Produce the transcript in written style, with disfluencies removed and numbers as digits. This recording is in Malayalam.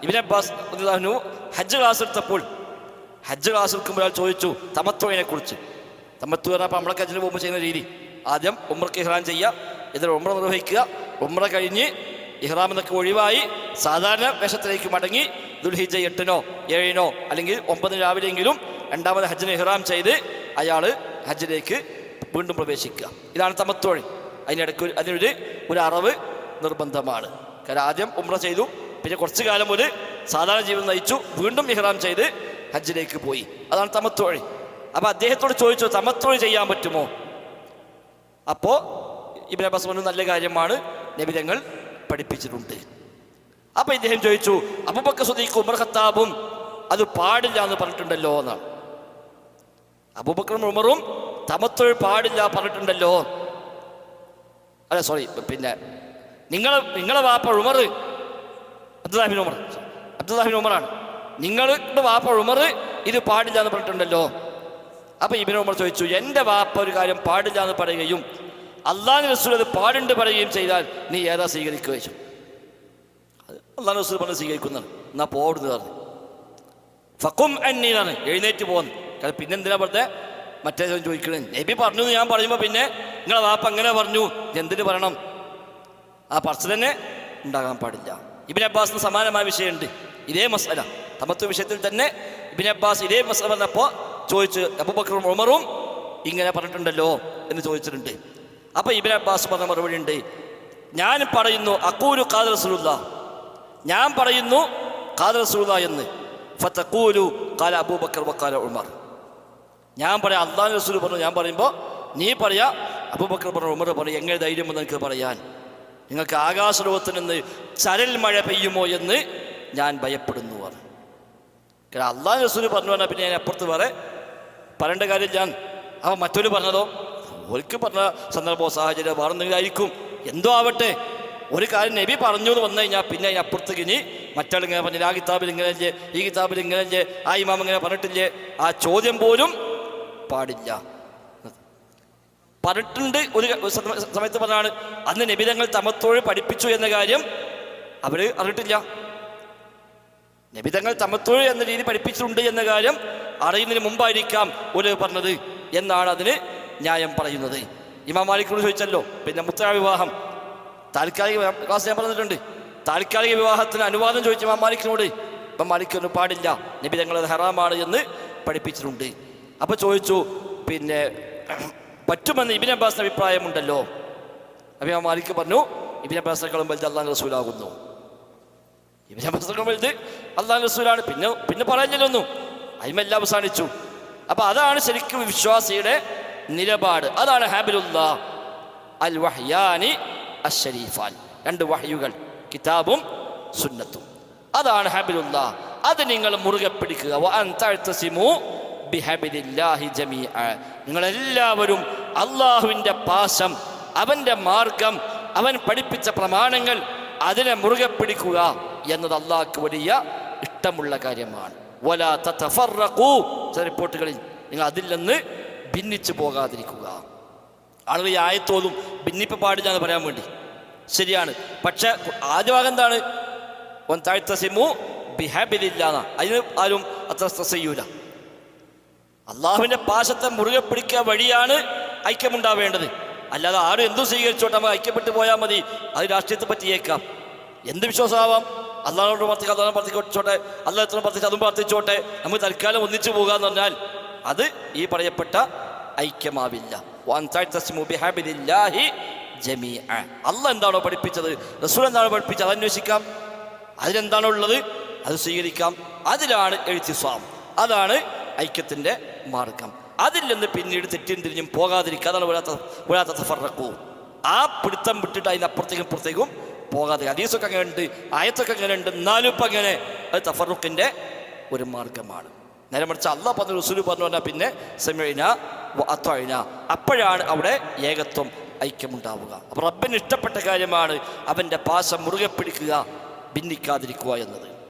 ഇബ്നു അബ്ബാസ് റളിയല്ലാഹു ഹജ്ജ് ക്ലാസ് എടുത്തപ്പോൾ ഹജ്ജ് ക്ലാസ് എടുക്കുമ്പോൾ അയാൾ ചോദിച്ചു തമത്തുവിനെ കുറിച്ച്. തമത്തു പറഞ്ഞപ്പോൾ നമ്മളൊക്കെ ഹജ്ജിന് പോകുമ്പോൾ ചെയ്യുന്ന രീതി, ആദ്യം ഉംറയ്ക്ക് ഇഹ്റാം ചെയ്യുക, എന്നിട്ട് ഉംറ നിർവഹിക്കുക, ഉംറ കഴിഞ്ഞ് ഇഹ്റാം എന്നൊക്കെ ഒഴിവായി സാധാരണ വേഷത്തിലേക്ക് മടങ്ങി ദുൽഹിജ്ജ 8-നോ 7-നോ അല്ലെങ്കിൽ 9 രാവിലെയെങ്കിലും രണ്ടാമത് ഹജ്ജിന് ഇഹ്റാം ചെയ്ത് അയാൾ ഹജ്ജിലേക്ക് വീണ്ടും പ്രവേശിക്കുക. ഇതാണ് തമത്തുഴി. അതിനിടയ്ക്ക് ഒരു അറവ് നിർബന്ധമാണ്. കാരണം ആദ്യം ഉംറ ചെയ്തു, പിന്നെ കുറച്ചു കാലം ഒരു സാധാരണ ജീവിതം നയിച്ചു, വീണ്ടും ഇഹ്റാം ചെയ്ത് ഹജ്ജിലേക്ക് പോയി. അതാണ് തമത്തുഴി. അപ്പോൾ അദ്ദേഹത്തോട് ചോദിച്ചു തമത്തുഴി ചെയ്യാൻ പറ്റുമോ? അപ്പോൾ ഇബ്നു അബ്ബാസ് പറഞ്ഞു നല്ല കാര്യമാണ്, നബി തങ്ങൾ പഠിപ്പിച്ചിട്ടുണ്ട്. അപ്പോൾ ഇദ്ദേഹം ചോദിച്ചു അബൂബക്കർ സിദ്ദീഖ് ഉമർ ഖത്താബും അത് പാടില്ല എന്ന് പറഞ്ഞിട്ടുണ്ടല്ലോ എന്നാണ്. അബൂബക്കറും ഉമറും തമത്തുഴി പാടില്ല പറഞ്ഞിട്ടുണ്ടല്ലോ. അല്ല സോറി, പിന്നെ നിങ്ങളെ വാപ്പ ഉമർ അബ്ദുല്ലാഹിബിൻ ഉമറാണ്, നിങ്ങളുടെ വാപ്പ ഉമർ ഇത് പാടില്ല എന്ന് പറഞ്ഞിട്ടുണ്ടല്ലോ. അപ്പോൾ ഇബ്നു ഉമർ ചോദിച്ചു എൻ്റെ വാപ്പ ഒരു കാര്യം പാടില്ല എന്ന് പറയുകയും അള്ളാഹു റസൂൽ അത് പാടുണ്ട് പറയുകയും ചെയ്താൽ നീ ഏതാ സ്വീകരിക്കുക ചോദിച്ചു. അള്ളാഹു റസൂൽ പറഞ്ഞ് സ്വീകരിക്കുന്നതാണ്. എന്നാ പോടുന്നത് പറഞ്ഞു. ഫഖും അന്നീനാണ്, എഴുന്നേറ്റ് പോകുന്നു. കാരണം പിന്നെന്തിനാ പറഞ്ഞത് മറ്റേ ചോദിക്കണേ, നബി പറഞ്ഞു ഞാൻ പറയുമ്പോൾ പിന്നെ നിങ്ങളെ വാപ്പ അങ്ങനെ പറഞ്ഞു എന്തിനു പറയണം? ആ പറച്ചിൽ തന്നെ ഉണ്ടാകാൻ പാടില്ല. ഇബ്നു അബ്ബാസിന് സമാനമായ വിഷയമുണ്ട്, ഇതേ മസ്അല തമത്തു വിഷയത്തിൽ തന്നെ ഇബ്നു അബ്ബാസ് ഇതേ മസ്അല പറഞ്ഞപ്പോൾ ചോദിച്ചു അബൂബക്കറും ഉമറും ഇങ്ങനെ പറഞ്ഞിട്ടുണ്ടല്ലോ എന്ന് ചോദിച്ചിട്ടുണ്ട്. അപ്പോൾ ഇബ്നു അബ്ബാസ് പറഞ്ഞ മറുപടി ഉണ്ട്, ഞാൻ പറയുന്നു അഖൂലു ഖാല റസൂലുള്ളാഹ്, ഞാൻ പറയുന്നു ഖാല റസൂലുള്ളാഹ് എന്ന്, ഫതഖൂലു ഖാല അബൂബക്കർ വഖാല ഉമർ, ഞാൻ പറയാം അല്ലാഹു റസൂൽ പറഞ്ഞു ഞാൻ പറയുമ്പോൾ നീ പറയാ അബൂബക്കർ പറഞ്ഞു ഉമർ പറയും. എങ്ങനെ ധൈര്യം വന്ന് എനിക്ക് പറയാൻ? നിങ്ങൾക്ക് ആകാശലോകത്തിൽ നിന്ന് ചരൽ മഴ പെയ്യുമോ എന്ന് ഞാൻ ഭയപ്പെടുന്നു പറഞ്ഞു. കാരണം അല്ലാഹു റസൂൽ പറഞ്ഞു പറഞ്ഞാൽ പിന്നെ ഞാൻ അപ്പുറത്ത് പറയേണ്ട കാര്യം ഞാൻ അവൻ മറ്റൊരു പറഞ്ഞതോ ഒരിക്കൽ പറഞ്ഞ സന്ദർഭമോ സാഹചര്യം വേറെന്തെങ്കിലും ആയിരിക്കും, എന്തോ ആവട്ടെ. ഒരു കാര്യം നബി പറഞ്ഞു എന്ന് വന്നു കഴിഞ്ഞാൽ പിന്നെ അതിനപ്പുറത്തേക്ക് ഇനി മറ്റാളിങ്ങനെ പറഞ്ഞില്ല, ആ കിതാബിൽ ഇങ്ങനെയല്ലേ, ഈ കിതാബിൽ ഇങ്ങനെയല്ലേ, ആ ഇമാം ഇങ്ങനെ പറഞ്ഞിട്ടില്ലേ, ആ ചോദ്യം പോലും പാടില്ല. പറഞ്ഞിട്ടുണ്ട് ഒരു സമയത്ത് പറഞ്ഞാണ് അന്ന് നബി തങ്ങൾ തമത്തോഴി പഠിപ്പിച്ചു എന്ന കാര്യം അവർ അറിഞ്ഞിട്ടില്ല. നബി തങ്ങൾ തമത്തോഴി എന്ന രീതി പഠിപ്പിച്ചിട്ടുണ്ട് എന്ന കാര്യം അറിയുന്നതിന് മുമ്പായിരിക്കാം ഒരു പറഞ്ഞത് എന്നാണ് അതിന് ന്യായം പറയുന്നത്. ഇമാം മാലിക്കിനോട് ചോദിച്ചല്ലോ, പിന്നെ മുത്തലാഖ് വിവാഹം താൽക്കാലിക ക്ലാസ് ഞാൻ പറഞ്ഞിട്ടുണ്ട്, താൽക്കാലിക വിവാഹത്തിന് അനുവാദം ചോദിച്ച ഇമാം മാലിക്കിനോട്, ഇപ്പം മാലിക്കൊന്നും പാടില്ല, നബി തങ്ങളത് ഹറാമാണ് എന്ന് പഠിപ്പിച്ചിട്ടുണ്ട്. അപ്പോൾ ചോദിച്ചു പിന്നെ പറ്റുമെന്ന് ഇബ്നു അബ്ബാസിന് അഭിപ്രായമുണ്ടല്ലോ. അപ്പോൾ ഇമാം മാലിക് പറഞ്ഞു ഇബ്നു അബ്ബാസിനെക്കാളും വലുത് അല്ലാഹു റസൂലാകുന്നു. ഇബ്നു അബ്ബാസിനെക്കാളും വലുത് അല്ലാഹു റസൂലാണ്. പിന്നെ പറയാനില്ലൊന്നും, അതിമെല്ലാം അവസാനിച്ചു. അപ്പോൾ അതാണ് ശരിക്കും വിശ്വാസിയുടെ നിലപാട്. അതാണ് ഹാബിലുല്ലാഹ് അൽ വഹ്യാനി അശ്ശരീഫാൻ, 2 വഹ്യുകൾ കിതാബും സുന്നത്തും. അതാണ് ഹാബിലുല്ലാഹ്. അത് നിങ്ങൾ മുറുകെ പിടിക്കുക. വഅൻ തഅ്തസിമു ബിഹബിലില്ലാഹി ജമീഅ, നിങ്ങളെല്ലാവരും അള്ളാഹുവിൻ്റെ പാശം, അവൻ്റെ മാർഗം, അവൻ പഠിപ്പിച്ച പ്രമാണങ്ങൾ അതിനെ മുറുകെ പിടിക്കുക എന്നത് അള്ളാഹ്ക്ക് വലിയ ഇഷ്ടമുള്ള കാര്യമാണ്. വലാ തതഫറഖൂ, ചില റിപ്പോർട്ടുകളിൽ നിങ്ങൾ അതിൽ നിന്ന് ഭിന്നിച്ചു പോകാതിരിക്കുക. ആളുകൾ ഈ ആയത്തോതും ഭിന്നിപ്പ് പാടില്ല എന്ന് പറയാൻ വേണ്ടി, ശരിയാണ്. പക്ഷെ ആദ്യ ഭാഗം എന്താണ്? വൻ തഅ്തസിമു ബിഹബിലില്ലാഹ, അതിന് ആരും അത്ര സ്ട്രെസ് ചെയ്യൂല. അള്ളാഹുവിൻ്റെ പാശത്തെ മുറുകെ പിടിക്കുക വഴിയാണ് ഐക്യമുണ്ടാവേണ്ടത്. അല്ലാതെ ആരും എന്തും സ്വീകരിച്ചോട്ടെ, നമുക്ക് ഐക്യപ്പെട്ടു പോയാൽ മതി. അത് രാഷ്ട്രീയത്തെ പറ്റിയേക്കാം, എന്ത് വിശ്വാസമാവാം. അള്ളാഹുനോട് പ്രാർത്ഥിക്കുക, അള്ളാഹ് പ്രാർത്ഥിച്ചോട്ടെ, അള്ളാഹ് എത്ര പ്രാർത്ഥിച്ച് അതും പ്രാർത്ഥിച്ചോട്ടെ, നമുക്ക് തൽക്കാലം ഒന്നിച്ചു പോകുക എന്ന് പറഞ്ഞാൽ അത് ഈ പറയപ്പെട്ട ഐക്യമാവില്ല. അള്ളാഹ് എന്താണോ പഠിപ്പിച്ചത്, റസൂൽ എന്താണോ പഠിപ്പിച്ചത്, അത് അന്വേഷിക്കാം. അതിലെന്താണോ ഉള്ളത് അത് സ്വീകരിക്കാം. അതിലാണ് ഇഅ്തിസാം, അതാണ് ഐക്യത്തിൻ്റെ മാർഗം. അതിൽ നിന്ന് പിന്നീട് തെറ്റും തിരിഞ്ഞും പോകാതിരിക്കുക. അതാണ് വലാ തതഫറഖൂ. ആ പിടുത്തം വിട്ടിട്ട് അതിനപ്പുറത്തേക്കും ഇപ്പുറത്തേക്കും പോകാതെ. ഹദീസൊക്കെ അങ്ങനെ ഉണ്ട്, ആയത്തൊക്കെ അങ്ങനെ ഉണ്ട്, എന്നാലും ഇപ്പം അങ്ങനെ അത് തഫറുഖിൻ്റെ ഒരു മാർഗമാണ്. നേരെ മറിച്ച് അള്ളാഹ് പറഞ്ഞു റസൂൽ പറഞ്ഞു പറഞ്ഞാൽ പിന്നെ സമിഅ്നാ വ അത്വഅ്നാ, അപ്പോഴാണ് അവിടെ ഏകത്വം, ഐക്യമുണ്ടാവുക. അപ്പോൾ റബ്ബിന് ഇഷ്ടപ്പെട്ട കാര്യമാണ് അവൻ്റെ പാശം മുറുകെ പിടിക്കുക, ഭിന്നിക്കാതിരിക്കുക എന്നത്.